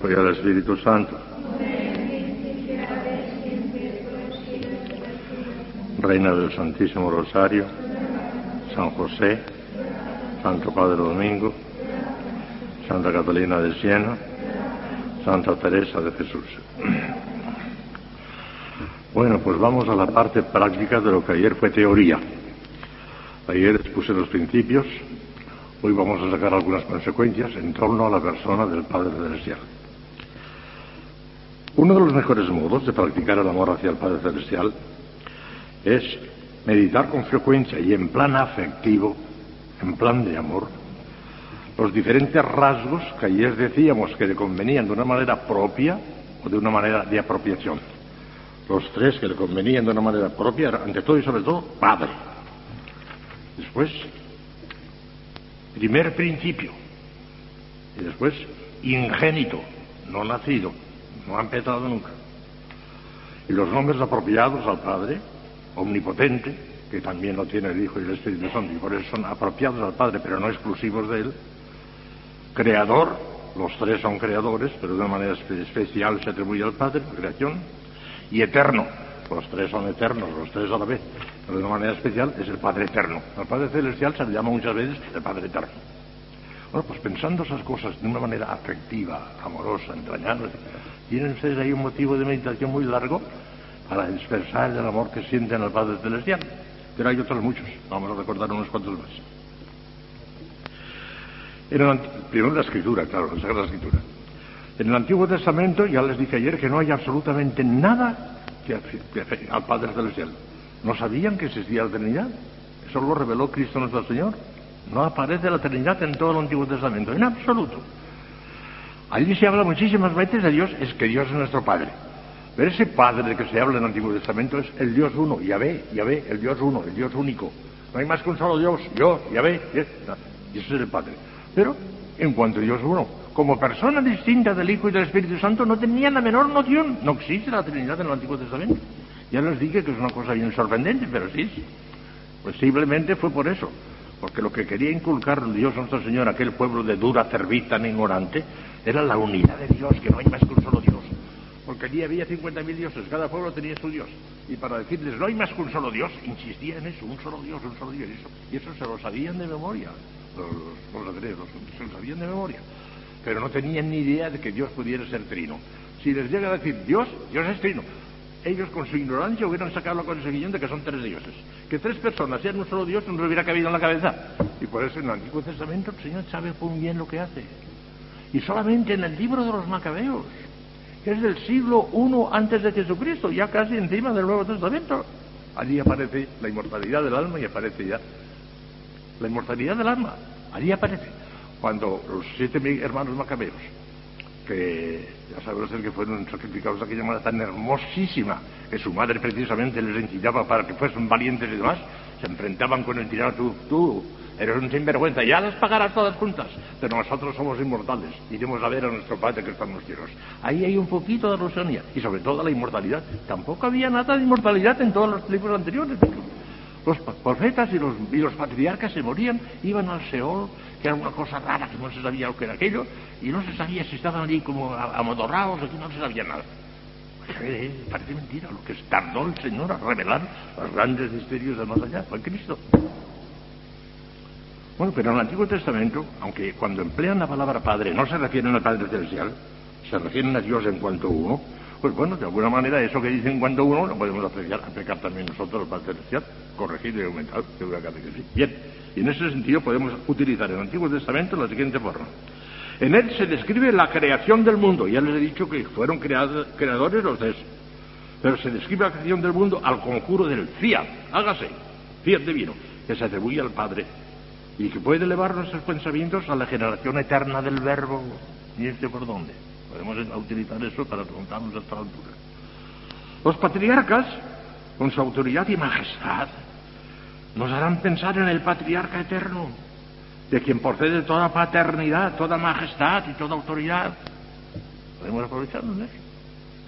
Hijo y al Espíritu Santo. Reina del Santísimo Rosario, San José, Santo Padre Domingo, Santa Catalina de Siena, Santa Teresa de Jesús. Bueno, pues vamos a la parte práctica de lo que ayer fue teoría. Ayer expuse los principios, hoy vamos a sacar algunas consecuencias en torno a la persona del Padre Celestial. Uno de los mejores modos de practicar el amor hacia el Padre Celestial es meditar con frecuencia y en plan afectivo, en plan de amor, los diferentes rasgos que ayer decíamos que le convenían de una manera propia o de una manera de apropiación. Los tres que le convenían de una manera propia, ante todo y sobre todo, Padre. Después, primer principio. Y después, ingénito, no nacido, no ha empezado nunca. Y los nombres apropiados al Padre, omnipotente, que también lo tiene el Hijo y el Espíritu Santo, y por eso son apropiados al Padre, pero no exclusivos de Él. Creador, los tres son creadores, pero de una manera especial se atribuye al Padre, la creación. Y eterno, los tres son eternos, los tres a la vez, pero de una manera especial es el Padre eterno. Al Padre Celestial se le llama muchas veces el Padre eterno. Bueno, pues pensando esas cosas de una manera afectiva, amorosa, entrañable, tienen ustedes ahí un motivo de meditación muy largo para expresar el amor que sienten al Padre Celestial. Pero hay otros muchos, vamos a recordar unos cuantos más. Primero la Escritura, claro, la Sagrada Escritura. En el Antiguo Testamento ya les dije ayer que no hay absolutamente nada que afecte al Padre Celestial. No sabían que existía la Trinidad. Eso lo reveló Cristo nuestro Señor. No aparece la Trinidad en todo el Antiguo Testamento, en absoluto. Allí se habla muchísimas veces de Dios, es que Dios es nuestro Padre. Pero ese Padre del que se habla en el Antiguo Testamento es el Dios uno, Yahvé, el Dios uno, el Dios único. No hay más que un solo Dios, yo, Yahvé, y ese es el Padre. Pero, en cuanto a Dios uno, como persona distinta del Hijo y del Espíritu Santo, no tenían la menor noción. No existe la Trinidad en el Antiguo Testamento. Ya les dije que es una cosa bien sorprendente, pero sí. Posiblemente fue por eso. Porque lo que quería inculcar Dios nuestro Señor a aquel pueblo de dura cerviz tan ignorante era la unidad de Dios, que no hay más que un solo Dios. Porque allí había 50.000 dioses, cada pueblo tenía su Dios. Y para decirles, no hay más que un solo Dios, insistía en eso, un solo Dios, y eso se lo sabían de memoria. Los hebreos se lo sabían de memoria. Pero no tenían ni idea de que Dios pudiera ser trino. Si les llega a decir Dios es trino, ellos con su ignorancia hubieran sacado la consecuencia de que son tres dioses. Que tres personas sean un solo Dios no les hubiera cabido en la cabeza. Y por eso en el Antiguo Testamento el Señor sabe muy bien lo que hace. Y solamente en el libro de los Macabeos, que es del siglo I antes de Jesucristo, ya casi encima del Nuevo Testamento, allí aparece la inmortalidad del alma y aparece ya la inmortalidad del alma. Allí aparece. Cuando los 7 hermanos macabeos, que ya saben ustedes que fueron sacrificados de aquella manera tan hermosísima, que su madre precisamente les enseñaba para que fuesen valientes y demás, se enfrentaban con el tirano, tú eres un sinvergüenza, ya las pagarás todas juntas, pero nosotros somos inmortales, iremos a ver a nuestro Padre que está en los cielos. Ahí hay un poquito de alusión y sobre todo la inmortalidad. Tampoco había nada de inmortalidad en todos los libros anteriores. Los profetas y los patriarcas se morían, iban al Seol, que era una cosa rara, que no se sabía lo que era aquello, y no se sabía si estaban allí como amodorrados, aquí no se sabía nada. Parece mentira lo que tardó el Señor a revelar los grandes misterios del más allá, fue Cristo. Bueno, pero en el Antiguo Testamento, aunque cuando emplean la palabra Padre no se refieren al Padre Celestial, se refieren a Dios en cuanto uno, pues bueno, de alguna manera eso que dicen en cuanto uno lo podemos aplicar también nosotros al Padre Celestial, corregido y aumentado, seguro que sí. Bien, y en ese sentido podemos utilizar el Antiguo Testamento de la siguiente forma. En él se describe la creación del mundo, ya les he dicho que fueron creadores los tres, pero se describe la creación del mundo al conjuro del fiat, hágase, fiat divino, que se atribuye al Padre, y que puede elevar nuestros pensamientos a la generación eterna del Verbo. ¿Y por dónde? Podemos utilizar eso para preguntarnos a esta altura. Los patriarcas, con su autoridad y majestad, nos harán pensar en el patriarca eterno, de quien procede toda paternidad, toda majestad y toda autoridad. Podemos aprovecharnos de eso.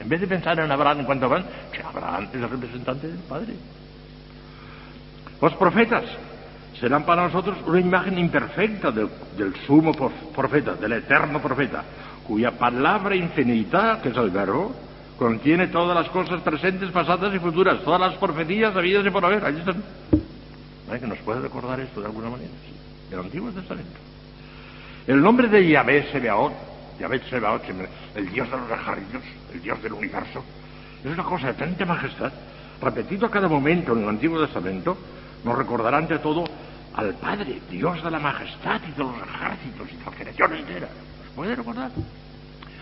En vez de pensar en Abraham en cuanto a Abraham, que Abraham es el representante del Padre. Los profetas serán para nosotros una imagen imperfecta del sumo profeta, del eterno profeta, cuya palabra infinita, que es el verbo, contiene todas las cosas presentes, pasadas y futuras, todas las profecías habidas y por haber. Allí están. ¿Que nos puede recordar esto de alguna manera? Sí. Del Antiguo Testamento. El nombre de Yahvé Sebaot, el Dios de los ejércitos, el Dios del universo, es una cosa de tanta majestad, repetido a cada momento en el Antiguo Testamento, nos recordará ante todo al Padre, Dios de la majestad y de los ejércitos y de la creación entera. ¿Nos puede recordar?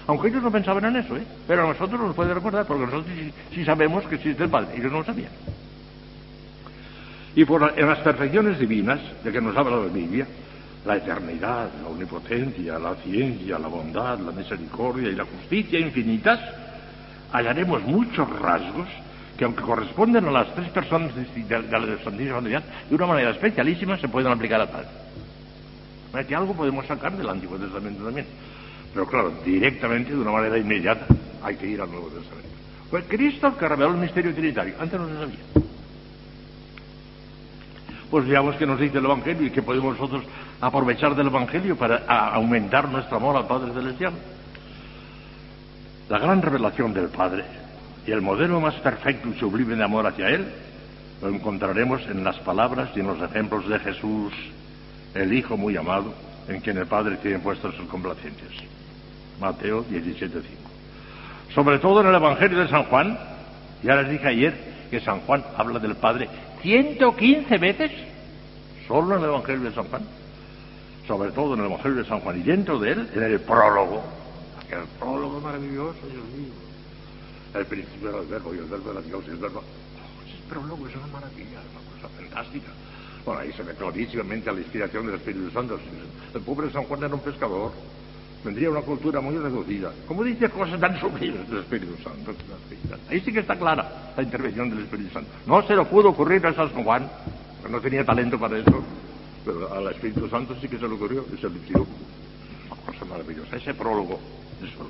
Aunque ellos no pensaban en eso, pero a nosotros nos puede recordar, porque nosotros sí sabemos que existe el Padre, ellos no lo sabían. Y en las perfecciones divinas de que nos habla la Biblia, la eternidad, la omnipotencia, la ciencia, la bondad, la misericordia y la justicia infinitas, hallaremos muchos rasgos que, aunque corresponden a las tres personas de la Santísima Trinidad, de una manera especialísima se pueden aplicar al Padre. Que algo podemos sacar del Antiguo Testamento también. Pero claro, directamente, de una manera inmediata, hay que ir al Nuevo Testamento. Fue Cristo el que reveló el misterio trinitario. Antes no se sabía. Pues veamos que nos dice el Evangelio y que podemos nosotros aprovechar del Evangelio para aumentar nuestro amor al Padre Celestial. La gran revelación del Padre y el modelo más perfecto y sublime de amor hacia Él lo encontraremos en las palabras y en los ejemplos de Jesús, el Hijo muy amado, en quien el Padre tiene puestas sus complacencias. Mateo 17:5. Sobre todo en el Evangelio de San Juan, ya les dije ayer que San Juan habla del Padre 115 veces, solo en el Evangelio de San Juan, sobre todo en el Evangelio de San Juan, y dentro de él, en el prólogo, aquel prólogo maravilloso, Dios mío, el principio era el verbo, y el verbo era Dios, y el verbo, ese prólogo es una maravilla, es una cosa fantástica. Bueno, ahí se ve clarísimamente a la inspiración del Espíritu Santo. El pobre San Juan era un pescador, tendría una cultura muy reducida. ¿Cómo dice cosas tan sublimes del Espíritu Santo? Ahí sí que está clara la intervención del Espíritu Santo. No se lo pudo ocurrir a San Juan, porque no tenía talento para eso, pero al Espíritu Santo sí que se le ocurrió y se le dio una cosa maravillosa. Ese prólogo, eso,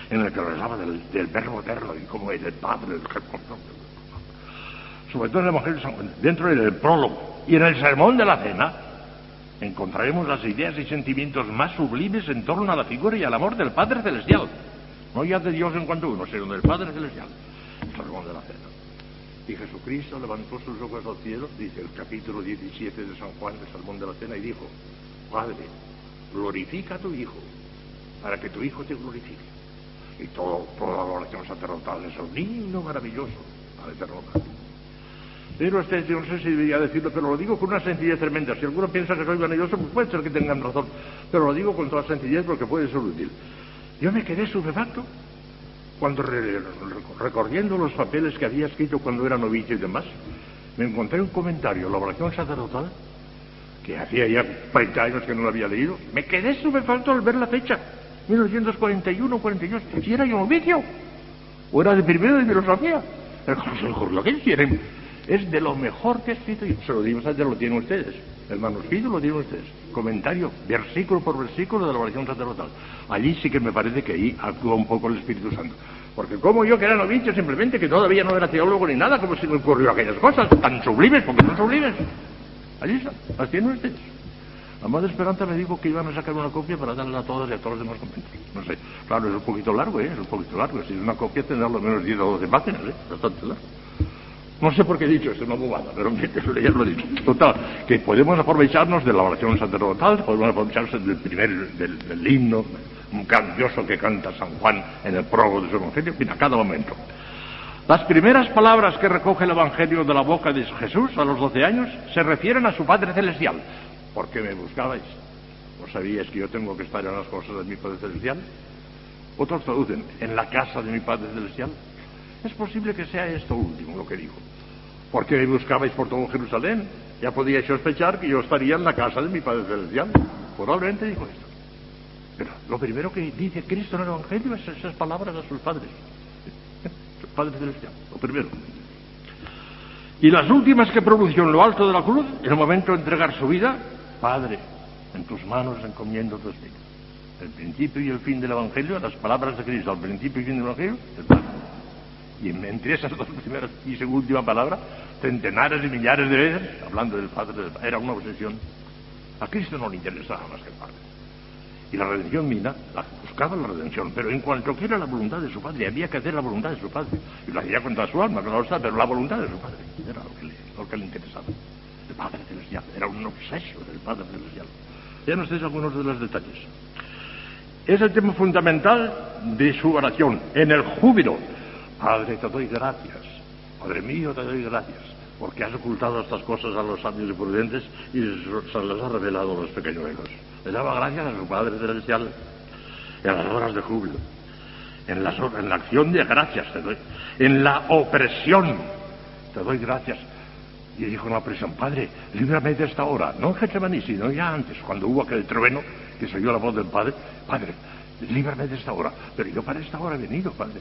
en el que hablaba del verbo eterno y cómo es el Padre, sobre todo en el Evangelio de San Juan, dentro del prólogo y en el sermón de la cena, encontraremos las ideas y sentimientos más sublimes en torno a la figura y al amor del Padre Celestial. No ya de Dios en cuanto uno, sino del Padre Celestial. El sermón de la cena. Y Jesucristo levantó sus ojos al cielo, dice el capítulo 17 de San Juan, del sermón de la cena, y dijo: Padre, glorifica a tu Hijo, para que tu Hijo te glorifique. Y toda la oración sacerdotal es un himno maravilloso al eterno Padre. Pero yo no sé si debería decirlo, pero lo digo con una sencillez tremenda. Si alguno piensa que soy vanidoso, pues puede ser que tengan razón, pero lo digo con toda sencillez porque puede ser útil. Yo me quedé estupefacto cuando, recorriendo los papeles que había escrito cuando era novicio y demás, me encontré un comentario, la oración sacerdotal, que hacía ya 30 años que no lo había leído. Me quedé estupefacto al ver la fecha, 1941-42. Si era yo novicio, o era de primero de filosofía. Lo que quieren es de lo mejor que he escrito. Y se lo digo, ya lo tienen ustedes. El manuscrito lo tienen ustedes. Comentario, versículo por versículo de la oración sacerdotal. Allí sí que me parece que ahí actúa un poco el Espíritu Santo. Porque como yo, que era novicio, simplemente, que todavía no era teólogo ni nada, como si me ocurrió aquellas cosas tan sublimes, porque son sublimes. Allí están, las tienen ustedes. La Madre Esperanza me dijo que iban a sacar una copia para darla a todas y a todos los demás conventos. No sé, claro, es un poquito largo, es un poquito largo. Si es una copia tendrá lo menos 10 o 12 páginas, bastante largo. No sé por qué he dicho eso, una bobada, pero ya lo he dicho. Total, que podemos aprovecharnos de la oración sacerdotal, podemos aprovecharnos del himno grandioso que canta San Juan en el prólogo de su Evangelio, en fin, a cada momento. Las primeras palabras que recoge el Evangelio de la boca de Jesús a los 12 años se refieren a su Padre Celestial. ¿Por qué me buscabais? ¿No sabíais que yo tengo que estar en las cosas de mi Padre Celestial? Otros traducen, en la casa de mi Padre Celestial. Es posible que sea esto último lo que dijo. ¿Por qué me buscabais por todo Jerusalén? Ya podíais sospechar que yo estaría en la casa de mi Padre Celestial. Probablemente dijo esto. Pero lo primero que dice Cristo en el Evangelio es esas palabras a sus padres. Su Padre Celestial, lo primero. Y las últimas que pronunció en lo alto de la cruz, en el momento de entregar su vida: Padre, en tus manos encomiendo tu espíritu. El principio y el fin del Evangelio, las palabras de Cristo al principio y fin del Evangelio, el Padre. Y entre esas dos primeras y su última palabra, centenares y millares de veces, hablando del Padre, era una obsesión. A Cristo no le interesaba más que el Padre. Y la redención divina, buscaba la redención, pero en cuanto que era la voluntad de su Padre, había que hacer la voluntad de su Padre. Y lo hacía contra su alma, claro está, pero la voluntad de su Padre era lo que le interesaba. El Padre Celestial, era un obsesio del Padre Celestial. Ya no sé algunos de los detalles. Es el tema fundamental de su oración, en el júbilo. Padre, te doy gracias. Padre mío, te doy gracias, porque has ocultado estas cosas a los sabios y prudentes y se las has revelado a los pequeñuelos. Le daba gracias a su Padre Celestial en las horas de júbilo, en la acción de gracias te doy, en la opresión te doy gracias. Y dijo en la opresión, Padre, líbrame de esta hora, no en Getsemaní, sino ya antes, cuando hubo aquel trueno, que se oyó la voz del Padre, Padre, líbrame de esta hora, pero yo para esta hora he venido, Padre.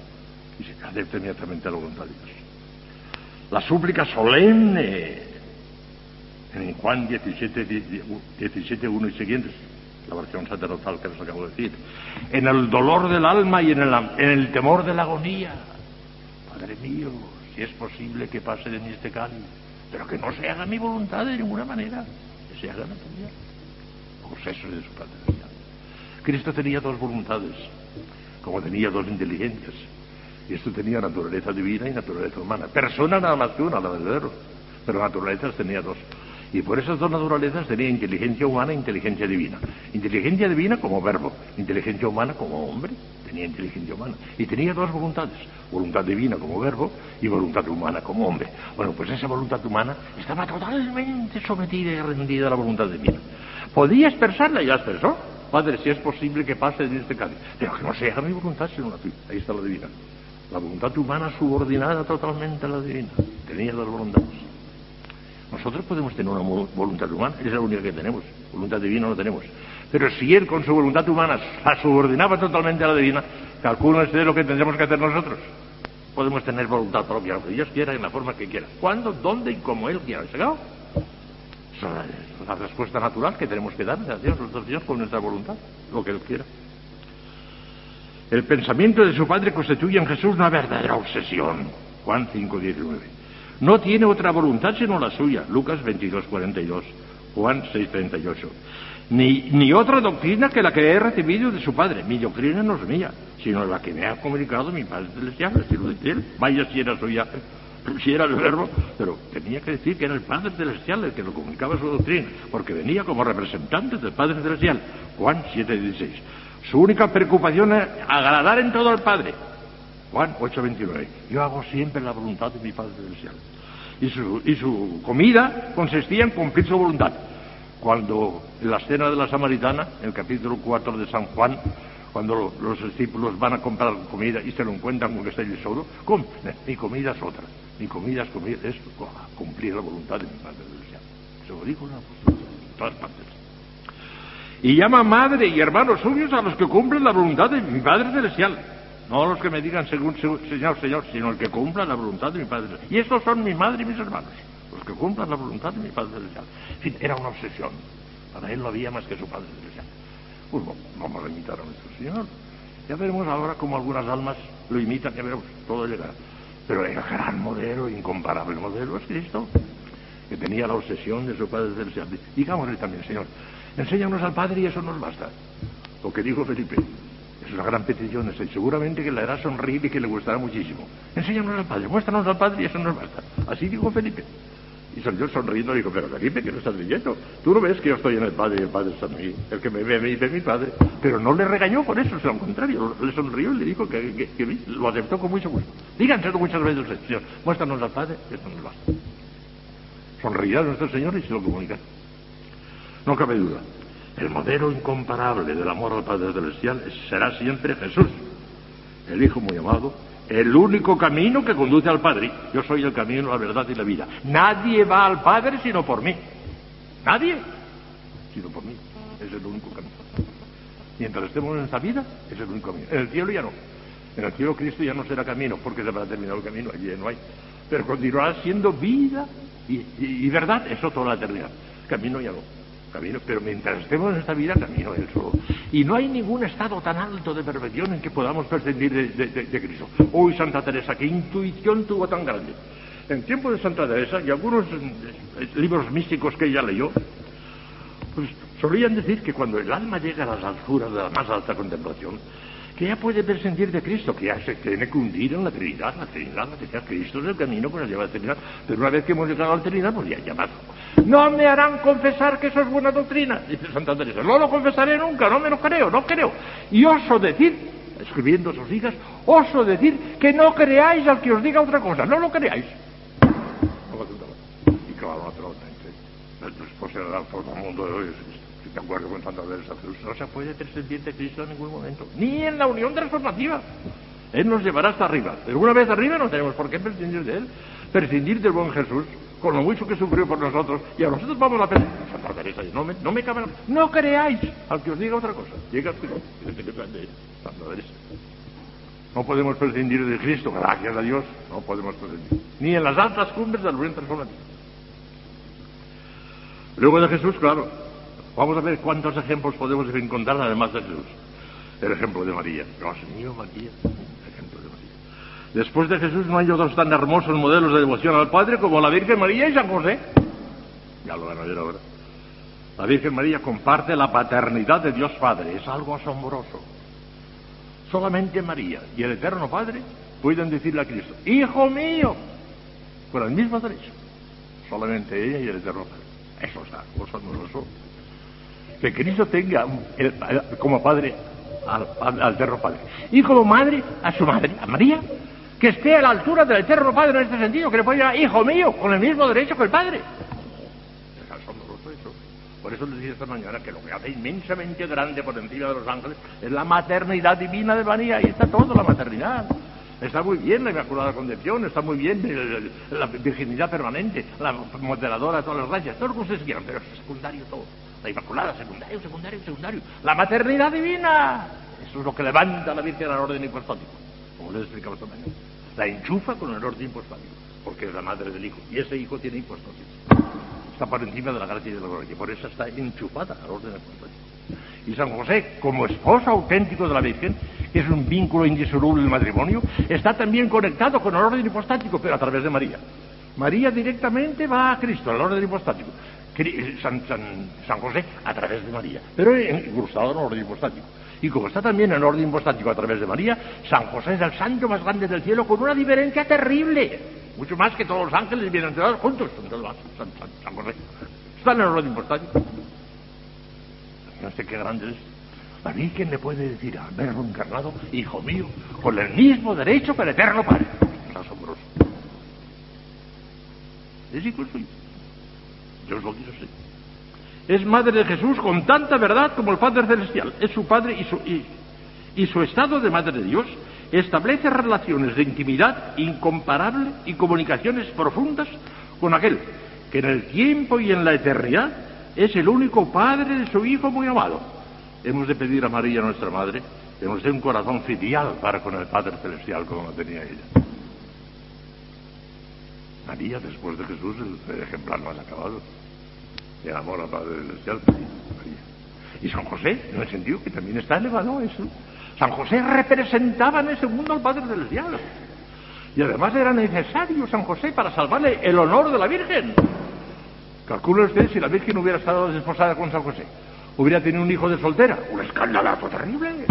Y se acepta inmediatamente la voluntad de Dios. La súplica solemne en Juan 17, 1 y siguientes, la versión sacerdotal que les acabo de decir, en el dolor del alma y en el temor de la agonía. Padre mío, si es posible que pase de mí este cáliz, pero que no se haga mi voluntad de ninguna manera, que se haga la tuya. Pues eso es de su Padre Celestial. Cristo tenía dos voluntades, como tenía dos inteligencias. Y esto tenía naturaleza divina y naturaleza humana. Persona nada más que una, la verdadera, pero naturalezas tenía dos. Y por esas dos naturalezas tenía inteligencia humana e inteligencia divina. Inteligencia divina como verbo, inteligencia humana como hombre, tenía inteligencia humana. Y tenía dos voluntades, voluntad divina como verbo y voluntad humana como hombre. Bueno, pues esa voluntad humana estaba totalmente sometida y rendida a la voluntad divina. Podía expresarla y la expresó. Padre, si es posible que pase de este cáliz, pero que no se haga mi voluntad sino la tuya. Ahí está la divina. La voluntad humana subordinada totalmente a la divina. Tenía dos voluntades. Nosotros podemos tener una voluntad humana, es la única que tenemos. Voluntad divina no tenemos. Pero si él con su voluntad humana la subordinaba totalmente a la divina, calcula usted lo que tendremos que hacer nosotros. Podemos tener voluntad propia, lo que Dios quiera, en la forma que quiera. ¿Cuándo, dónde y como Él quiera? ¿Llegado? Esa es la respuesta natural que tenemos que darle a Dios, nosotros Dios, con nuestra voluntad, lo que Él quiera. El pensamiento de su Padre constituye en Jesús una verdadera obsesión. Juan 5:19. No tiene otra voluntad sino la suya. Lucas 22:42. Juan 6:38. Ni otra doctrina que la que he recibido de su Padre. Mi doctrina no es mía, sino la que me ha comunicado mi Padre Celestial. Decirlo de él. Vaya si era suya, si era el verbo, pero tenía que decir que era el Padre Celestial el que lo comunicaba su doctrina, porque venía como representante del Padre Celestial. Juan 7:16. Su única preocupación es agradar en todo al Padre. Juan 8:29. Yo hago siempre la voluntad de mi Padre Celestial. Y su comida consistía en cumplir su voluntad. Cuando en la escena de la Samaritana, en el capítulo 4 de San Juan, cuando los discípulos van a comprar comida y se lo encuentran con que está allí solo, mi comida es otra. Mi comida es cumplir la voluntad de mi Padre Celestial. Se lo dijo en todas partes. Y llama madre y hermanos suyos a los que cumplen la voluntad de mi Padre Celestial. No a los que me digan según Señor, Señor, sino el que cumpla la voluntad de mi Padre Celestial. Y estos son mi madre y mis hermanos, los que cumplan la voluntad de mi Padre Celestial. En fin, era una obsesión. Para él no había más que su Padre Celestial. Pues vamos a imitar a nuestro Señor. Ya veremos ahora cómo algunas almas lo imitan, ya veremos, todo llegará. Pero el gran modelo, incomparable modelo, es Cristo, que tenía la obsesión de su Padre Celestial. Digámosle también, Señor, enséñanos al Padre y eso nos basta. Lo que dijo Felipe, es una gran petición, seguramente que le hará sonreír y que le gustará muchísimo. Enséñanos al Padre, muéstranos al Padre y eso nos basta. Así dijo Felipe. Y salió sonriendo y dijo, pero Felipe, ¿qué no estás leyendo? Tú no ves que yo estoy en el Padre y el Padre está en mí. El que me ve a mí ve a mi Padre. Pero no le regañó por eso, sino al contrario, le sonrió y le dijo que lo aceptó con mucho gusto. Díganselo muchas veces, Señor, muéstranos al Padre y eso nos basta. Sonreirá nuestro Señor y se lo comunica. No cabe duda. El modelo incomparable del amor al Padre Celestial será siempre Jesús, el Hijo muy amado, el único camino que conduce al Padre. Yo soy el camino, la verdad y la vida. Nadie va al Padre sino por mí. Nadie, sino por mí. Es el único camino. Mientras estemos en esta vida, es el único camino. En el cielo ya no. En el cielo Cristo ya no será camino, porque se habrá terminado el camino, allí ya no hay. Pero continuará siendo vida y verdad, eso toda la eternidad. Camino ya no. Camino, pero mientras estemos en esta vida, camino él solo. Y no hay ningún estado tan alto de perfección en que podamos prescindir de Cristo. Uy, Santa Teresa, qué intuición tuvo tan grande. En tiempo de Santa Teresa y algunos libros místicos que ella leyó, pues Solían decir que cuando el alma llega a las alturas de la más alta contemplación, que ya puede prescindir de Cristo, que ya se tiene que hundir en la Trinidad. Cristo es el camino que nos lleva a la Trinidad. Pero una vez que hemos llegado a la Trinidad, pues ya más. No me harán confesar que eso es buena doctrina, dice Santa Teresa. No lo confesaré nunca, no me lo creo, no creo. Y oso decir, escribiendo a sus hijas, oso decir que no creáis al que os diga otra cosa, no lo creáis. Y claro, naturalmente, después era todo el mundo de hoy. Si te acuerdas con Santa Teresa, no se puede prescindir de Cristo en ningún momento, ni en la unión transformativa. Él nos llevará hasta arriba, pero una vez arriba no tenemos por qué prescindir de Él. Prescindir del buen Jesús, con lo mucho que sufrió por nosotros, y a nosotros vamos a pedir. Santa Teresa, no me cabe. No creáis al que os diga otra cosa. Llega Santa Teresa. No podemos prescindir de Cristo, gracias a Dios, no podemos prescindir. Ni en las altas cumbres de la unión transformativa. Luego de Jesús, claro, vamos a ver cuántos ejemplos podemos encontrar además de Jesús. El ejemplo de María. Dios mío, María. El ejemplo de María. Después de Jesús no hay otros tan hermosos modelos de devoción al Padre como la Virgen María y San José. Ya lo van a ver ahora. La Virgen María comparte la paternidad de Dios Padre. Es algo asombroso. Solamente María y el Eterno Padre pueden decirle a Cristo, Hijo mío, con el mismo derecho. Solamente ella y el Eterno Padre. Eso es algo asombroso. Que Cristo tenga como padre al Eterno Padre y como madre a su madre, a María, que esté a la altura del Eterno Padre en este sentido, que le pueda llamar Hijo mío, con el mismo derecho que el Padre. Es asombroso eso. Por eso les dije esta mañana que lo que hace inmensamente grande por encima de los ángeles es la maternidad divina de María. Ahí está todo, la maternidad. Está muy bien la Inmaculada Concepción, está muy bien la virginidad permanente, la moderadora de todas las gracias, todo lo que ustedes quieran, pero es secundario todo. La Inmaculada, secundario. La maternidad divina. Eso es lo que levanta a la Virgen al orden hipostático, como les explicaba esta mañana. La enchufa con el orden hipostático, porque es la madre del Hijo, y ese Hijo tiene hipostasis. Está por encima de la gracia y de la gloria, y por eso está enchufada al orden hipostático. Y San José, como esposo auténtico de la Virgen, que es un vínculo indisoluble del matrimonio, está también conectado con el orden hipostático, pero a través de María. María directamente va a Cristo, al orden hipostático. San José a través de María, pero incrustado en el orden hipostático. Y como está también en el orden hipostático a través de María, San José es el santo más grande del cielo con una diferencia terrible. Mucho más que todos los ángeles bienaventurados juntos. San José está en el orden hipostático. No sé qué grande es. La Virgen le puede decir al Verbo encarnado, Hijo mío, con el mismo derecho que el Eterno Padre. Es asombroso. Es hijo suyo. Dios lo quiso así. Es madre de Jesús con tanta verdad como el Padre Celestial. Es su Padre y su estado de Madre de Dios establece relaciones de intimidad incomparable y comunicaciones profundas con aquel que en el tiempo y en la eternidad es el único Padre de su Hijo muy amado. Hemos de pedir a María, nuestra Madre, que nos dé un corazón filial para con el Padre Celestial como lo tenía ella. María, después de Jesús, el ejemplar más acabado. El amor al Padre Celestial, María. Y San José, en el sentido que también está elevado a eso. San José representaba en ese mundo al Padre Celestial. Y además era necesario San José para salvarle el honor de la Virgen. Calculen ustedes si la Virgen hubiera estado desposada con San José. Hubiera tenido un hijo de soltera. Un escandalazo terrible.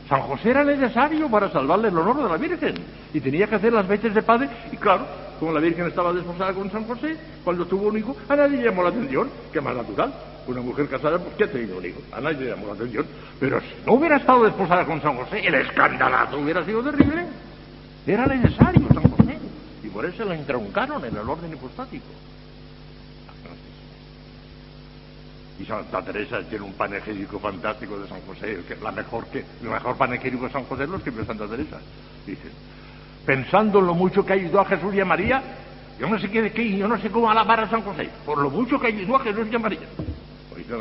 San José era necesario para salvarle el honor de la Virgen. Y tenía que hacer las veces de padre. Y claro, como la Virgen estaba desposada con San José, cuando tuvo un hijo, a nadie le llamó la atención. Que más natural. Una mujer casada, pues que ha tenido un hijo. A nadie le llamó la atención. Pero si no hubiera estado desposada con San José, el escandalazo hubiera sido terrible. Era necesario San José. Y por eso lo entroncaron en el orden hipostático. Y Santa Teresa tiene un panegírico fantástico de San José, que es el mejor panegírico de San José lo escribió Santa Teresa. Dice, pensando en lo mucho que ayudó a Jesús y a María, yo no sé yo no sé cómo alabar a San José, por lo mucho que ayudó a Jesús y a María. Oiga,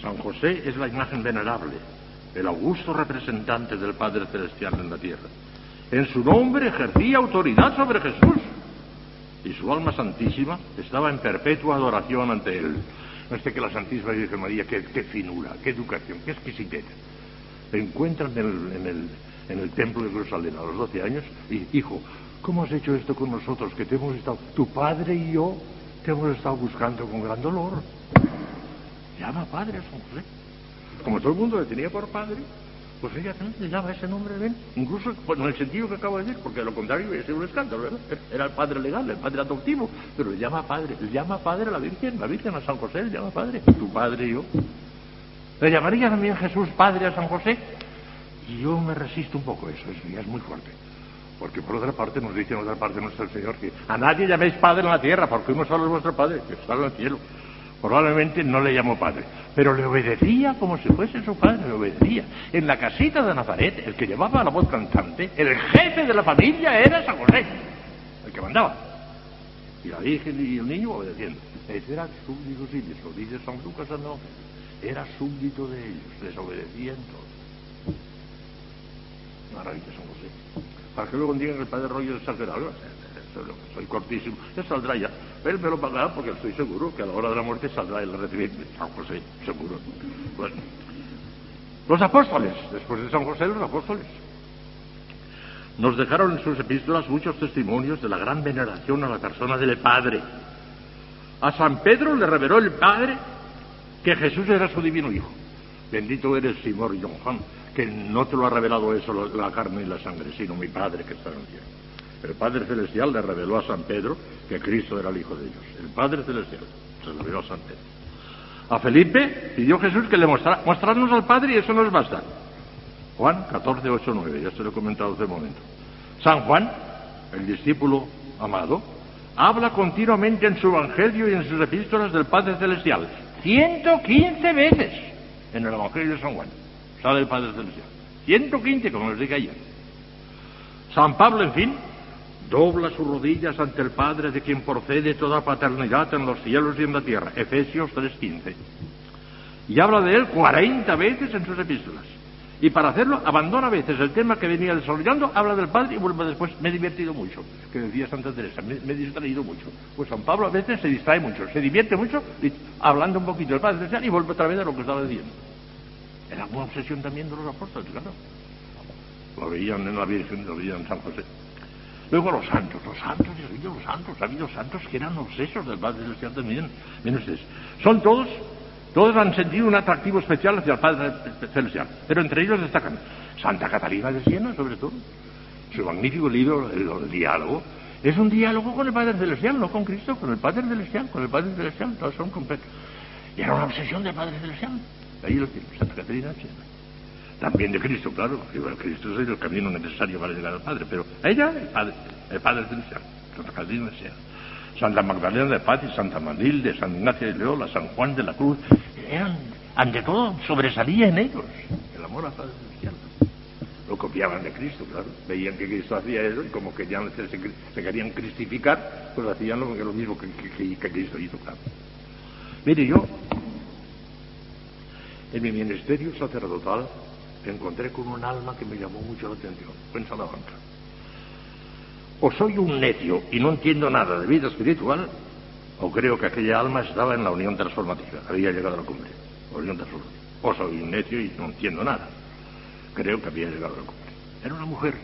San José es la imagen venerable, el augusto representante del Padre Celestial en la tierra. En su nombre ejercía autoridad sobre Jesús. Y su alma santísima estaba en perpetua adoración ante él. No es que la Santísima Virgen María, qué finura, qué educación, qué exquisitez. Se encuentran en el templo de Jerusalén a los 12 años y, hijo, ¿cómo has hecho esto con nosotros? Que te hemos estado, tu padre y yo, te hemos estado buscando con gran dolor. Llama padre a San José. Como todo el mundo le tenía por padre, pues ella también le llama ese nombre, ¿ven? Incluso, pues, en el sentido que acabo de decir, porque de lo contrario hubiera sido un escándalo, ¿verdad? Era el padre legal, el padre adoptivo, pero le llama padre a la Virgen a San José, le llama padre, tu padre y yo. ¿Le llamaría también Jesús padre a San José? Y yo me resisto un poco a eso, ya es muy fuerte. Porque por otra parte nos dice en otra parte nuestro Señor que a nadie llaméis padre en la tierra, porque uno solo es vuestro padre, que está en el cielo. Probablemente no le llamó padre, pero le obedecía como si fuese su padre, le obedecía. En la casita de Nazaret, el que llevaba la voz cantante, el jefe de la familia era San José, el que mandaba. Y la Virgen y el niño obedeciendo. Eran súbditos, y les lo dice San Lucas, no, era súbdito de ellos, les obedecía en todo. Maravilla San José. Para que luego digan que el padre rollo es exagerado, soy cortísimo, ya saldrá ya. Él me lo pagará porque estoy seguro que a la hora de la muerte saldrá el recibirme. San José, seguro. Bueno, los apóstoles, después de San José, los apóstoles, nos dejaron en sus epístolas muchos testimonios de la gran veneración a la persona del Padre. A San Pedro le reveló el Padre que Jesús era su divino Hijo. Bendito eres, Simón John Juan, que no te lo ha revelado eso la carne y la sangre, sino mi Padre que está en el cielo. El Padre Celestial le reveló a San Pedro que Cristo era el Hijo de Dios. El Padre Celestial se lo reveló a San Pedro. A Felipe pidió Jesús que le mostrarnos al Padre y eso nos basta. Juan 14, 8, 9, ya se lo he comentado hace un momento. San Juan, el discípulo amado, habla continuamente en su Evangelio y en sus epístolas del Padre Celestial. 115 veces en el Evangelio de San Juan sale el Padre Celestial. 115, como les dije ayer. San Pablo, en fin, dobla sus rodillas ante el Padre de quien procede toda paternidad en los cielos y en la tierra. Efesios 3:15. Y habla de él 40 veces en sus epístolas. Y para hacerlo abandona a veces el tema que venía desarrollando, habla del Padre y vuelve después. Me he divertido mucho, que decía Santa Teresa, me he distraído mucho. Pues San Pablo a veces se distrae mucho, se divierte mucho hablando un poquito del Padre Celestial y vuelve otra vez a lo que estaba diciendo. Era una obsesión también de los apóstoles, claro. Lo veían en la Virgen, lo veían en San José. Luego los santos, ha habido santos que eran obsesos del Padre Celestial también. Miren ustedes, son todos han sentido un atractivo especial hacia el Padre Celestial, pero entre ellos destacan Santa Catalina de Siena, sobre todo. Su magnífico libro, el diálogo, es un diálogo con el Padre Celestial, no con Cristo, con el Padre Celestial, todos son completos. Y era una obsesión del Padre Celestial. Ahí lo tiene, Santa Catalina de Siena. También de Cristo, claro, porque Cristo es el camino necesario para llegar al Padre, pero ella, el Padre Celestial, Santa Catalina de Siena. Santa Magdalena de Paz y Santa Matilde, San Ignacio de Loyola, San Juan de la Cruz, ante todo, sobresalía en ellos el amor al Padre Celestial. Lo copiaban de Cristo, claro. Veían que Cristo hacía eso y como que ya se querían cristificar, pues hacían lo mismo que Cristo hizo, claro. Mire, yo, en mi ministerio sacerdotal, me encontré con un alma que me llamó mucho la atención. Fue en Salamanca. O soy un necio y no entiendo nada de vida espiritual, o creo que aquella alma estaba en la unión transformativa, había llegado a la cumbre, la unión transformativa. O soy un necio y no entiendo nada, creo que había llegado a la cumbre. Era una mujer,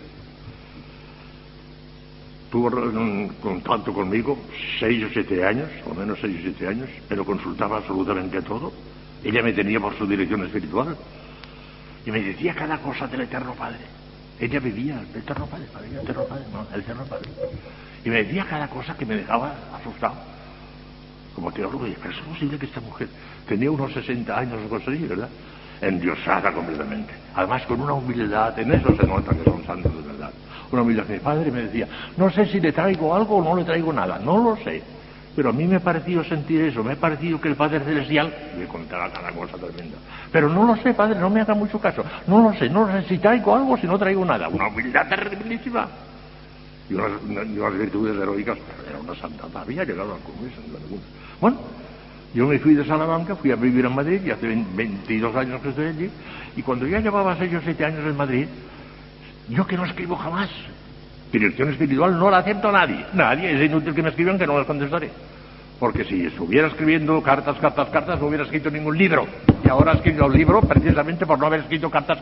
tuvo un contacto conmigo 6 o 7 años, o menos 6 o 7 años, pero consultaba absolutamente todo. Ella me tenía por su dirección espiritual y me decía cada cosa del Eterno Padre. Ella vivía el Eterno Padre, el Eterno Padre. Y me decía cada cosa que me dejaba asustado. Como teólogo, pero es posible que esta mujer tenía unos 60 años o cosas así, ¿verdad? Endiosada completamente. Además, con una humildad, en eso se nota que son santos de verdad. Una humildad. Mi padre me decía, no sé si le traigo algo o no le traigo nada, no lo sé. Pero a mí me ha parecido sentir eso, me ha parecido que el Padre Celestial me contaba cada cosa tremenda. Pero no lo sé, padre, no me haga mucho caso. No lo sé si traigo algo o si no traigo nada. Una humildad terribilísima. Y unas virtudes heroicas. Era una santa, había llegado a comer. Bueno, yo me fui de Salamanca, fui a vivir en Madrid, y hace 22 años que estoy allí, y cuando ya llevaba 6 o 7 años en Madrid, yo que no escribo jamás, dirección espiritual no la acepto a nadie, es inútil que me escriban que no les contestaré, porque si estuviera escribiendo cartas, no hubiera escrito ningún libro, y ahora he escrito un libro precisamente por no haber escrito cartas.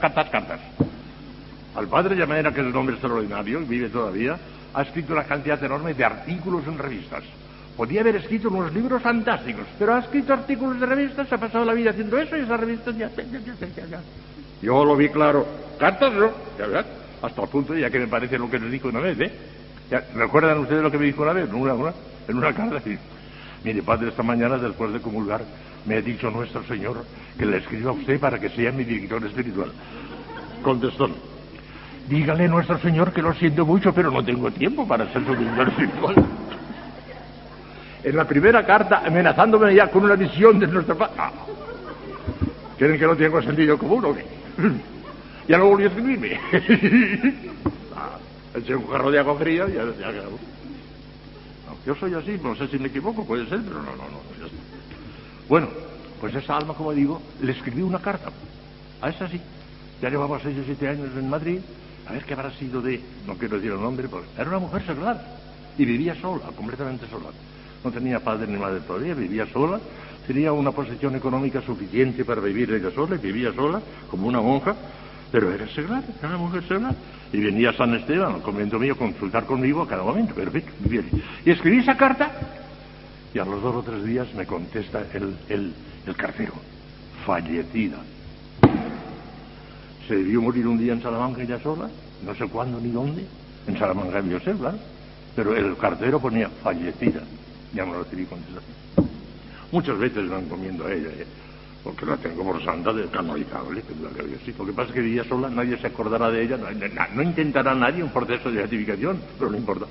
Al padre Llamera, que es un hombre extraordinario, vive todavía, ha escrito una cantidad enorme de artículos en revistas, Podía haber escrito unos libros fantásticos, pero ha escrito artículos de revistas, se ha pasado la vida haciendo eso y esas revistas ya. Yo lo vi claro. Cartas no, ya verás, hasta el punto ya que me parece lo que les dijo una vez, ¿eh? Ya, ¿recuerdan ustedes lo que me dijo una vez? En una carta. Sí. Mire, padre, esta mañana después de comulgar me ha dicho nuestro Señor que le escriba a usted para que sea mi director espiritual. Contestó: dígale a nuestro Señor que lo siento mucho, pero no tengo tiempo para ser su director espiritual. En la primera carta, amenazándome ya con una visión de nuestro Padre. ¿Quieren que no tenga sentido común o qué? Ya no volvió a escribirme. Eché un jarro de agua fría y ya acabó. Yo soy así, no sé si me equivoco, puede ser, pero no, ya está. Bueno, pues esa alma, como digo, le escribí una carta. A esa sí. Ya llevaba 6 o 7 años en Madrid. A ver qué habrá sido de... No quiero decir el nombre, pues era una mujer seglar. Y vivía sola, completamente sola. No tenía padre ni madre todavía, vivía sola. Tenía una posición económica suficiente para vivir ella sola, y vivía sola, como una monja. Pero era seglar, era una mujer seglar. Y venía a San Esteban, al convento mío, a consultar conmigo a cada momento. Perfecto, vivía allí. Y escribí esa carta, y a los 2 o 3 días me contesta el cartero: fallecida. Se debió morir un día en Salamanca ella sola, no sé cuándo ni dónde. En Salamanca debió ser, claro. Pero el cartero ponía fallecida. Ya me lo recibí contestación. Muchas veces me encomiendo a ella, porque la tengo por santa de canonizable. Sí, lo que pasa es que vivía sola, nadie se acordará de ella, no intentará nadie un proceso de beatificación, pero no importa.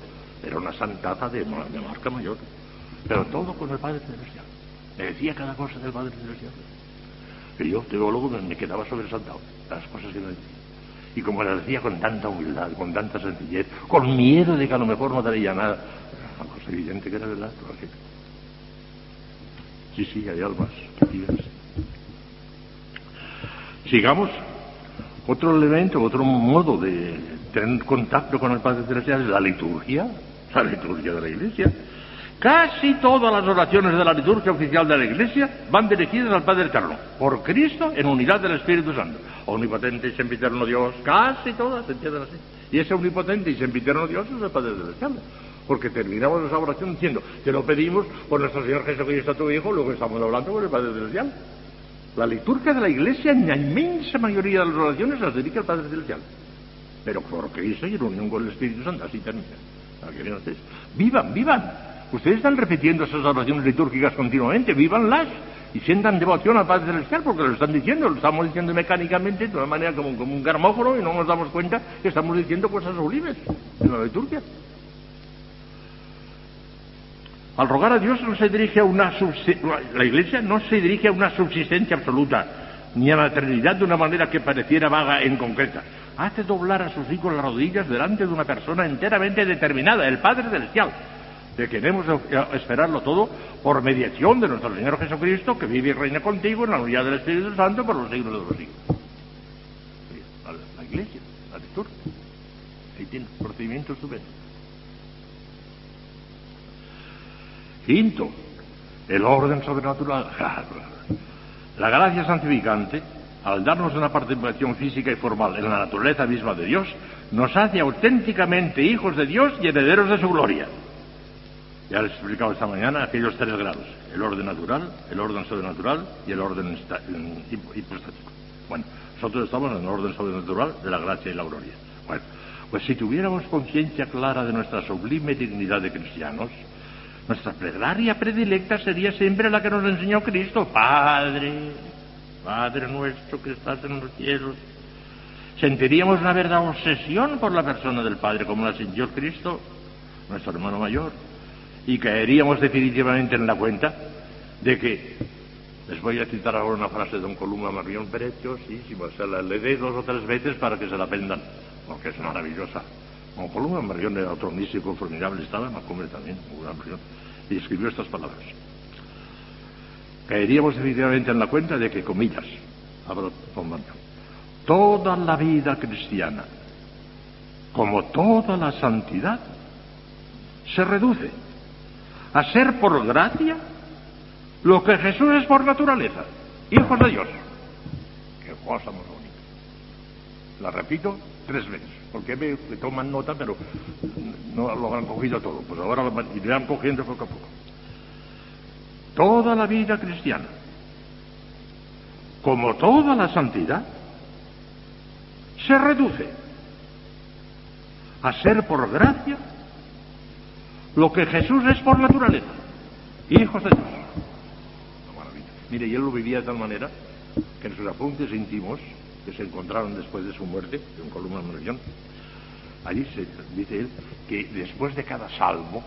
Era una santaza de marca mayor. Pero todo con el Padre Celestial. Me decía cada cosa del Padre Celestial. Y yo, teólogo, me quedaba sobresaltado las cosas que me decía. Y como las decía con tanta humildad, con tanta sencillez, con miedo de que a lo mejor no daría nada, era una cosa evidente que era verdad. Sí, hay almas que viven así. Sigamos. Otro elemento, otro modo de tener contacto con el Padre Celestial es la liturgia de la Iglesia. Casi todas las oraciones de la liturgia oficial de la Iglesia van dirigidas al Padre Eterno, por Cristo, en unidad del Espíritu Santo. Omnipotente y sempiterno Dios, casi todas se entienden así. Y ese omnipotente y sempiterno Dios es el Padre Celestial. Porque terminamos esa oración diciendo: te lo pedimos por nuestro Señor Jesucristo, tu Hijo. Luego estamos hablando con el Padre Celestial. La liturgia de la Iglesia, en la inmensa mayoría de las oraciones, las dedica al Padre Celestial. Pero por Cristo y en unión con el Espíritu Santo, así termina. Vivan. Ustedes están repitiendo esas oraciones litúrgicas continuamente, vívanlas y sientan devoción al Padre Celestial, porque lo están diciendo, lo estamos diciendo mecánicamente, de una manera como un gramófono, y no nos damos cuenta que estamos diciendo cosas sublimes en la liturgia. Al rogar a Dios no se dirige a la Iglesia no se dirige a una subsistencia absoluta, ni a la eternidad de una manera que pareciera vaga en concreta. Hace doblar a sus hijos las rodillas delante de una persona enteramente determinada, el Padre Celestial, de quien hemos de esperarlo todo por mediación de nuestro Señor Jesucristo, que vive y reina contigo en la unidad del Espíritu Santo por los siglos de los siglos. La Iglesia, la liturgia, ahí tiene un procedimiento estupendo. Quinto, el orden sobrenatural. La gracia santificante, al darnos una participación física y formal en la naturaleza misma de Dios, nos hace auténticamente hijos de Dios y herederos de su gloria. Ya les he explicado esta mañana aquellos 3 grados: el orden natural, el orden sobrenatural y el orden hipostático. Bueno, nosotros estamos en el orden sobrenatural de la gracia y la gloria. Bueno, pues si tuviéramos conciencia clara de nuestra sublime dignidad de cristianos, nuestra plegaria predilecta sería siempre la que nos enseñó Cristo: Padre nuestro que estás en los cielos. Sentiríamos una verdadera obsesión por la persona del Padre, como la sintió Cristo, nuestro hermano mayor, y caeríamos definitivamente en la cuenta de que, les voy a citar ahora una frase de don Columba Marrión, preciosísima, se la leeré 2 o 3 veces para que se la aprendan, porque es maravillosa. Don Columba Marrión era otro místico formidable, estaba en Macomber también, un gran Marrión, y escribió estas palabras: caeríamos definitivamente en la cuenta de que, comillas, abro comillas, toda la vida cristiana, como toda la santidad, se reduce a ser por gracia lo que Jesús es por naturaleza, hijos de Dios. Qué cosa más bonita. La repito 3 veces, porque me toman nota, pero no lo han cogido todo. Pues ahora lo irán cogiendo poco a poco. toda la vida cristiana, como toda la santidad, se reduce a ser por gracia lo que Jesús es por naturaleza, hijos de Dios. Maravilla. Mire, y él lo vivía de tal manera que en sus apuntes íntimos, que se encontraron después de su muerte, en columna de oración, allí se dice él que después de cada salmo,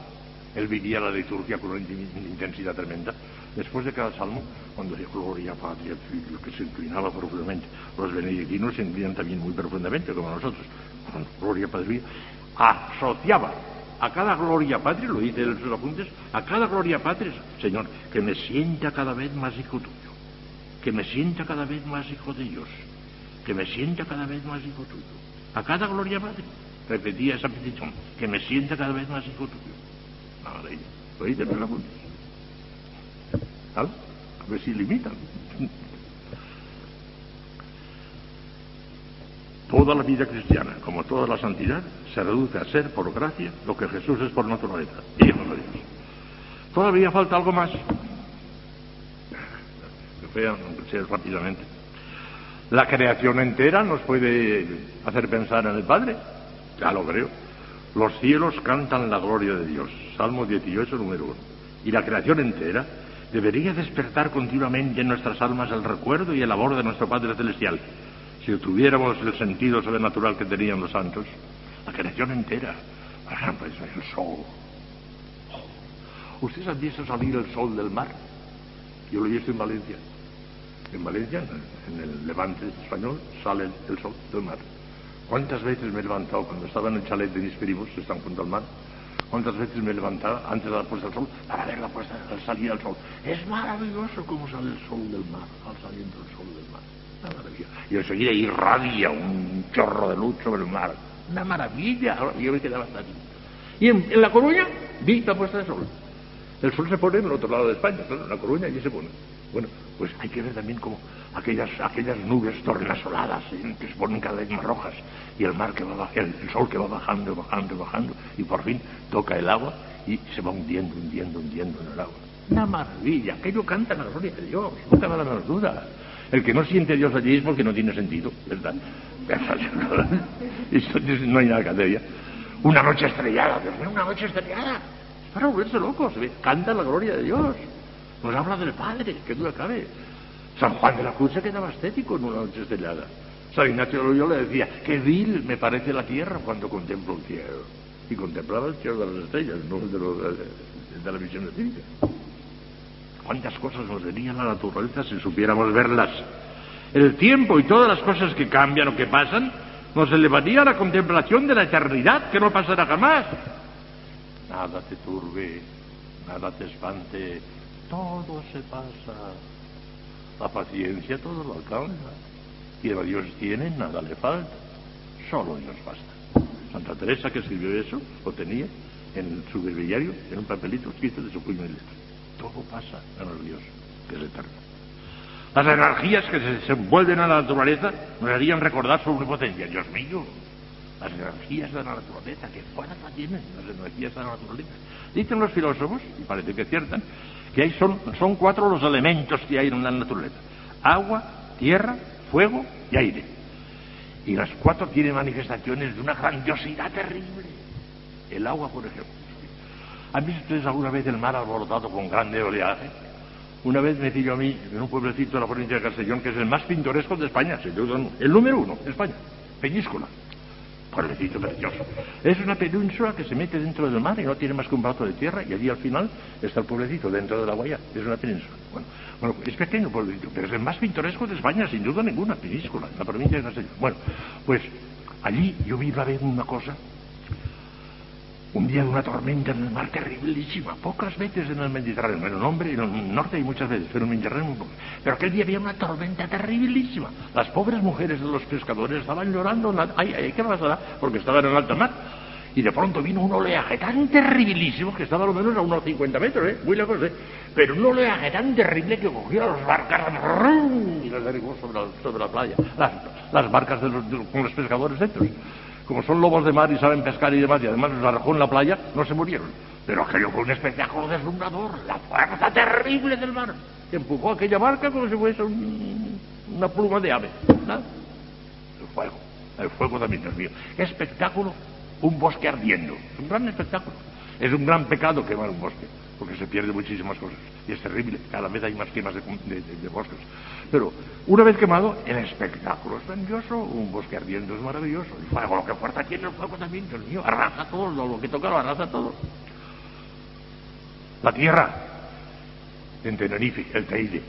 él vivía la liturgia con una intensidad tremenda. Después de cada salmo, cuando decía Gloria Patria, Filio, que se inclinaba profundamente, los benedictinos se inclinan también muy profundamente, como nosotros, con Gloria Patria, asociaba a cada Gloria Patria, lo dice en sus apuntes, a cada Gloria Patria, Señor, que me sienta cada vez más hijo tuyo, que me sienta cada vez más hijo de Dios, que me sienta cada vez más hijo tuyo. A cada Gloria Patria repetía esa petición, que me sienta cada vez más hijo tuyo. Maravilla. Lo dice en los apuntes. ¿Vale? A ver si limitan. Toda la vida cristiana, como toda la santidad, se reduce a ser por gracia lo que Jesús es por naturaleza, hijo de Dios. Todavía falta algo más. Que vean, aunque sea rápidamente. La creación entera nos puede hacer pensar en el Padre. Ya lo creo. Los cielos cantan la gloria de Dios. Salmo 18, número 1. Y la creación entera debería despertar continuamente en nuestras almas el recuerdo y el amor de nuestro Padre Celestial. Si tuviéramos el sentido sobrenatural que tenían los santos, la creación entera, por ejemplo, el sol. ¿Ustedes han visto salir el sol del mar? Yo lo he visto en Valencia. En Valencia, en el Levante español, sale el sol del mar. ¿Cuántas veces me he levantado cuando estaba en el chalet de mis primos, que están junto al mar? ¿Cuántas veces me he levantado antes de la puesta del sol para ver la puesta al salir del sol? Es maravilloso cómo sale el sol del mar, al saliendo el sol del mar. Una maravilla. Y enseguida irradia un chorro de luz sobre el mar. Una maravilla. Yo me quedaba hasta aquí. Y en La Coruña vi la puesta de sol. El sol se pone en el otro lado de España, claro, en La Coruña allí se pone. Bueno, pues hay que ver también como aquellas nubes tornasoladas que se ponen cada vez más rojas y el mar que va el sol que va bajando, y por fin toca el agua y se va hundiendo en el agua. Una maravilla, aquello canta la gloria de Dios, no cabe la menor duda. El que no siente a Dios allí es porque no tiene sentido, ¿verdad? No hay nada que hacer ya. Una noche estrellada, Dios mío, una noche estrellada. Es para volverse locos, canta la gloria de Dios. Nos habla del Padre, que duda cabe. San Juan de la Cruz se quedaba estético en una noche estrellada. San Ignacio de Loyola le decía, qué vil me parece la tierra cuando contemplo el cielo. Y contemplaba el cielo de las estrellas, no el de la visión espírita. ¿Cuántas cosas nos daría la naturaleza si supiéramos verlas? El tiempo y todas las cosas que cambian o que pasan nos elevaría a la contemplación de la eternidad, que no pasará jamás. Nada te turbe, nada te espante, todo se pasa. La paciencia todo lo alcanza. Quien a Dios tiene, nada le falta. Solo Dios basta. Santa Teresa, que escribió eso, lo tenía en su breviario, en un papelito escrito de su puño y letra. Todo pasa menos Dios, que es eterno. Las energías que se desenvuelven a la naturaleza nos harían recordar su omnipotencia. Dios mío, las energías de la naturaleza, que fuerza tienen las energías de la naturaleza. Dicen los filósofos, y parece que aciertan, que son 4 los elementos que hay en la naturaleza: agua, tierra, fuego y aire. Y las 4 tienen manifestaciones de una grandiosidad terrible. El agua, por ejemplo. ¿Han visto ustedes alguna vez el mar alborotado con grande oleaje? Una vez me decía a mí, en un pueblecito de la provincia de Castellón, que es el más pintoresco de España, el número 1 de España, Peñíscola. Pueblecito precioso. Es una península que se mete dentro del mar y no tiene más que un brazo de tierra, y allí al final está el pueblecito dentro de la Guaya. Es una península. Bueno, es pequeño el pueblecito, pero es el más pintoresco de España, sin duda ninguna, Peñíscola, en la provincia de Castellón. Bueno, pues allí yo vi una vez una cosa. Un día de una tormenta en el mar terribilísima, pocas veces en el Mediterráneo, en el norte hay muchas veces, pero en el Mediterráneo muy pocas. Pero aquel día había una tormenta terribilísima. Las pobres mujeres de los pescadores estaban llorando, ay, ¿qué pasará? Porque estaban en alta mar. Y de pronto vino un oleaje tan terribilísimo que estaba a lo menos a unos 50 metros, muy lejos, pero un oleaje tan terrible que cogió a las barcas y las derribó sobre la playa. Las barcas con los pescadores dentro. Como son lobos de mar y saben pescar y demás, y además los arrojó en la playa, no se murieron. Pero aquello fue un espectáculo deslumbrador, la fuerza terrible del mar, que empujó aquella barca como si fuese una pluma de ave. ¿Nada? El fuego también, Dios mío. Espectáculo, un bosque ardiendo. Es un gran espectáculo. Es un gran pecado quemar un bosque, porque se pierden muchísimas cosas. Y es terrible, cada vez hay más quemas de bosques. Pero una vez quemado, el espectáculo es grandioso, un bosque ardiendo es maravilloso. El fuego, lo que fuerza tiene el fuego también, Dios mío, arrasa todo, lo que toca lo arrasa todo. La tierra, en Tenerife, el Teide,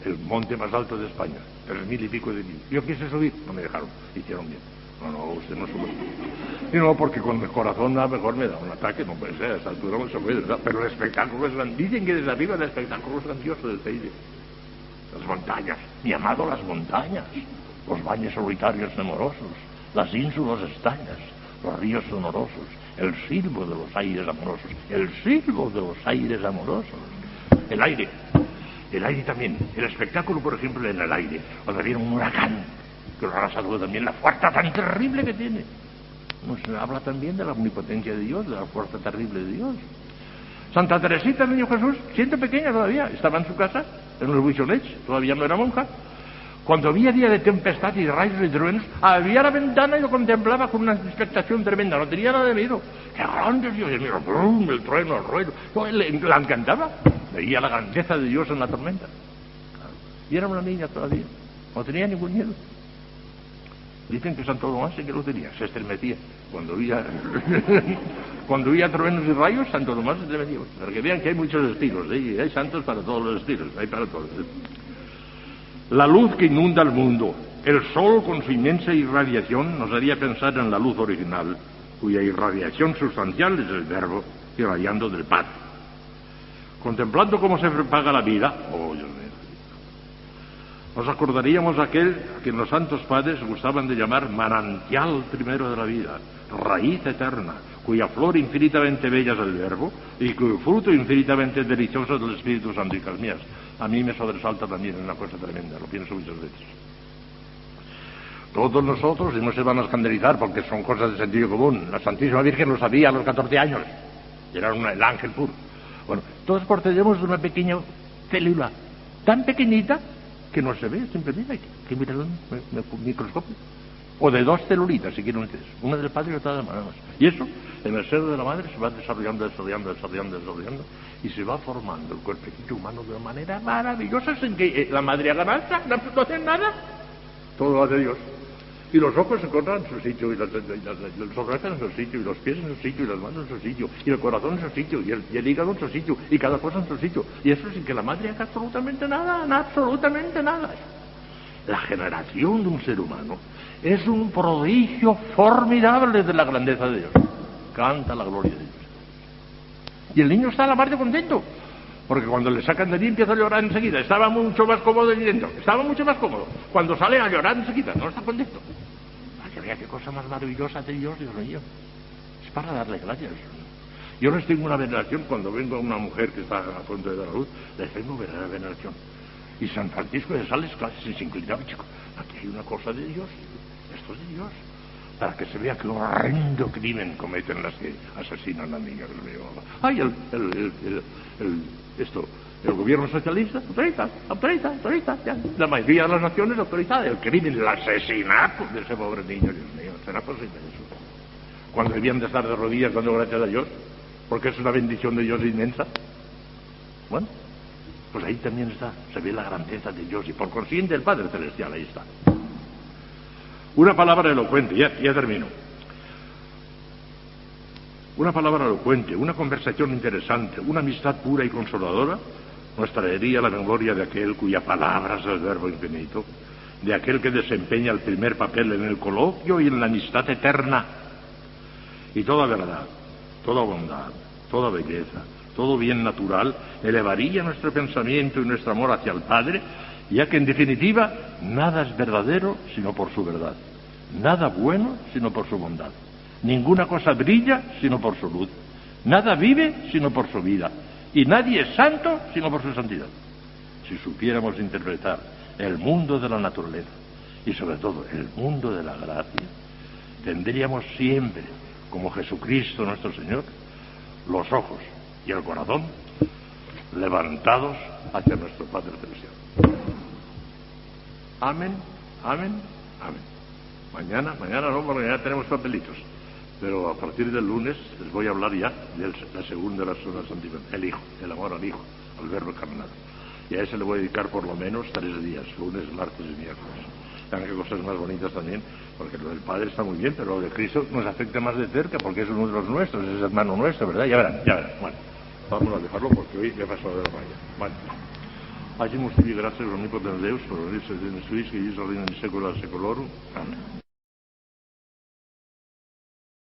el monte más alto de España, 3.000 y pico de mil. Yo quise subir, no me dejaron, hicieron bien. No, usted no sube. Y no, porque con el corazón a lo mejor me da un ataque, no puede ser, a esa altura no se puede, ¿verdad? Pero el espectáculo es grandioso. Dicen que desde arriba el espectáculo es grandioso del Teide. Las montañas, mi amado, las montañas, los valles solitarios temorosos, las ínsulas estañas, los ríos sonorosos, el silbo de los aires amorosos, el silbo de los aires amorosos, el aire también, el espectáculo, por ejemplo, en el aire, cuando viene un huracán, que lo arrasa todo también, la fuerza tan terrible que tiene. Nos habla también de la omnipotencia de Dios, de la fuerza terrible de Dios. Santa Teresita, el niño Jesús, siendo pequeña todavía, estaba en su casa, en los Buissonets, todavía no era monja. Cuando había día de tempestad y de rayos y truenos, abría la ventana y lo contemplaba con una expectación tremenda, no tenía nada de miedo. ¡Qué grande Dios! Y mira, ¡brum! El trueno, el ruido. La encantaba. Veía la grandeza de Dios en la tormenta. Y era una niña todavía, no tenía ningún miedo. Dicen que Santo Tomás sí que lo tenía, se estremecía. Cuando oía truenos y rayos, Santo Tomás se estremecía. Para que vean que hay muchos estilos, ¿eh? Hay santos para todos los estilos, hay para todos. La luz que inunda el mundo, el sol con su inmensa irradiación, nos haría pensar en la luz original, cuya irradiación sustancial es el Verbo irradiando del Padre. Contemplando cómo se propaga la vida, oh Dios mío, nos acordaríamos aquel que los santos padres gustaban de llamar manantial primero de la vida, raíz eterna, cuya flor infinitamente bella es el Verbo y cuyo fruto infinitamente delicioso es el Espíritu Santo. Hijas mías, a mí me sobresalta también una cosa tremenda, lo pienso muchas veces. Todos nosotros, y no se van a escandalizar porque son cosas de sentido común, la Santísima Virgen lo sabía a los 14 años, y era el ángel puro. Bueno, todos procedemos de una pequeña célula, tan pequeñita que no se ve, simplemente hay que mirarlo en el microscopio. O de 2 celulitas, si quieren ustedes, una del padre y otra de la madre. Y eso, en el seno de la madre, se va desarrollando, y se va formando el cuerpecito humano de una manera maravillosa, sin que la madre haga nada, no hace nada. Todo va de Dios. Y los ojos se encuentran en su sitio, y los ojos en su sitio, y los pies en su sitio, y las manos en su sitio, y el corazón en su sitio, y el hígado en su sitio, y cada cosa en su sitio. Y eso sin que la madre haga absolutamente nada, absolutamente nada. La generación de un ser humano es un prodigio formidable de la grandeza de Dios. Canta la gloria de Dios. Y el niño está a la mar de contento, porque cuando le sacan de allí empieza a llorar enseguida. Estaba mucho más cómodo allí dentro, estaba mucho más cómodo. Cuando sale a llorar enseguida, no está contento. Para que vea qué cosa más maravillosa de Dios mío. Es para darle gracias. Yo les tengo una veneración cuando vengo a una mujer que está a punto de dar a luz, les tengo veneración. Y San Francisco de Sales casi se inclinaba, chico. Aquí hay una cosa de Dios, esto es de Dios. Para que se vea qué horrendo crimen cometen las que asesinan a niños. Ay, el gobierno socialista autoriza, ya. La mayoría de las naciones autoriza el crimen, el asesinato de ese pobre niño, Dios mío. ¿Será posible eso? Cuando debían de estar de rodillas dando gracias a Dios, porque es una bendición de Dios inmensa. Bueno, pues ahí también está, se ve la grandeza de Dios y por consiguiente el Padre Celestial, ahí está. Una palabra elocuente, ya termino. Una palabra elocuente, una conversación interesante, una amistad pura y consoladora nos traería la memoria de aquel cuya palabra es el Verbo infinito, de aquel que desempeña el primer papel en el coloquio y en la amistad eterna. Y toda verdad, toda bondad, toda belleza, todo bien natural elevaría nuestro pensamiento y nuestro amor hacia el Padre, ya que en definitiva nada es verdadero sino por su verdad, nada bueno sino por su bondad, ninguna cosa brilla sino por su luz, nada vive sino por su vida, y nadie es santo sino por su santidad. Si supiéramos interpretar el mundo de la naturaleza y sobre todo el mundo de la gracia, tendríamos siempre, como Jesucristo nuestro Señor, los ojos y el corazón levantados hacia nuestro Padre Celestial. Amén, amén, amén. Mañana no, porque ya tenemos papelitos. Pero a partir del lunes les voy a hablar ya de la segunda de las zonas santificadas, el Hijo, el amor al Hijo, al Verbo encarnado. Y a ese le voy a dedicar por lo menos 3 días, lunes, martes y miércoles. Vean qué cosas más bonitas también, porque lo del Padre está muy bien, pero lo de Cristo nos afecta más de cerca, porque es uno de los nuestros, es hermano nuestro, ¿verdad? Ya verán. Bueno, vamos a dejarlo porque hoy me he pasado de la raya. Bueno. Hagamos gracias al omnipotente Deus, por venirse de Jesucristo, que hizo reino en secular seculorum. Amén.